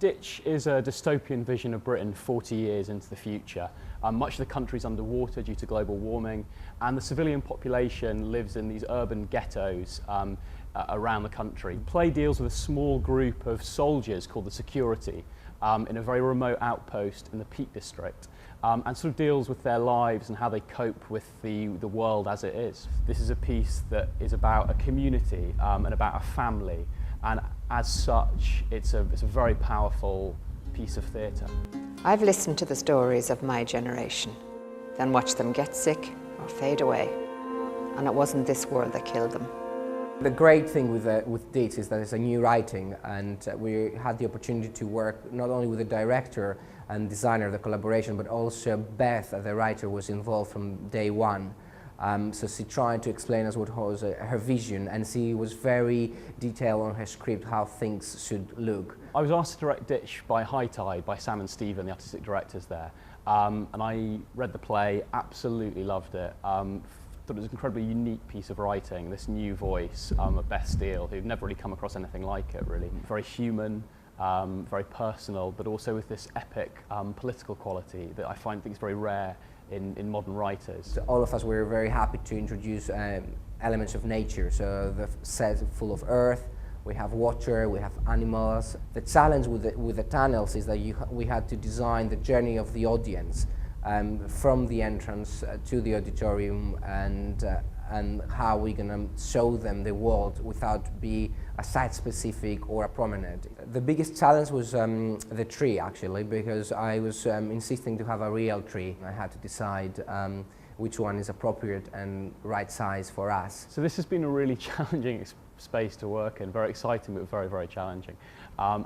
Ditch is a dystopian vision of Britain 40 years into the future. Much of the country is underwater due to global warming, and the civilian population lives in these urban ghettos around the country. The play deals with a small group of soldiers called the Security in a very remote outpost in the Peak District, and sort of deals with their lives and how they cope with the world as it is. This is a piece that is about a community and about a family, and as such, it's a very powerful piece of theatre. I've listened to the stories of my generation, then watched them get sick or fade away, and it wasn't this world that killed them. The great thing with Ditch is that it's a new writing, and we had the opportunity to work not only with the director and designer, the collaboration, but also Beth, the writer, was involved from day one. So she tried to explain us what was her vision, and she was very detailed on her script, how things should look. I was asked to direct Ditch by High Tide, by Sam and Stephen, the artistic directors there, and I read the play, absolutely loved it. Thought it was an incredibly unique piece of writing, this new voice of Beth Steele, who'd never really come across anything like it, really. Very human, very personal, but also with this epic political quality that I think is very rare in modern writers. So all of us were very happy to introduce elements of nature. So the set full of earth, we have water, we have animals. The challenge with the tunnels is that we had to design the journey of the audience from the entrance to the auditorium, and how we're going to show them the world without being a site-specific or a promenade. The biggest challenge was the tree, actually, because I was insisting to have a real tree. I had to decide which one is appropriate and right size for us. So this has been a really challenging space to work in, very exciting but very, very challenging.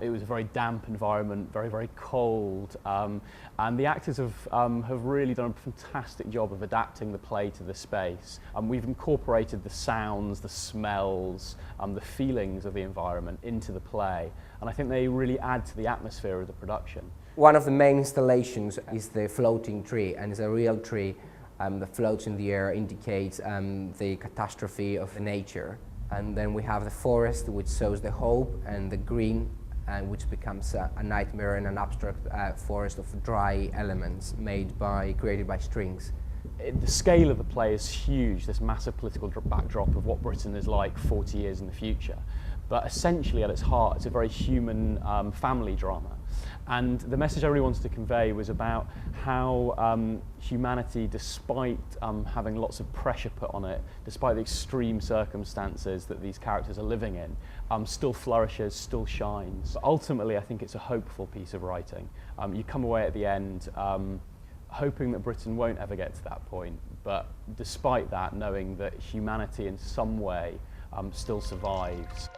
It was a very damp environment, very, very cold, and the actors have really done a fantastic job of adapting the play to the space. We've incorporated the sounds, the smells, the feelings of the environment into the play, and I think they really add to the atmosphere of the production. One of the main installations is the floating tree, and it's a real tree that floats in the air, indicates the catastrophe of nature. And then we have the forest, which shows the hope, and the green, which becomes a nightmare and an abstract forest of dry elements created by strings. The scale of the play is huge, this massive political backdrop of what Britain is like 40 years in the future. But essentially at its heart, it's a very human family drama. And the message I really wanted to convey was about how humanity, despite having lots of pressure put on it, despite the extreme circumstances that these characters are living in, still flourishes, still shines. But ultimately, I think it's a hopeful piece of writing. You come away at the end hoping that Britain won't ever get to that point, but despite that, knowing that humanity in some way still survives.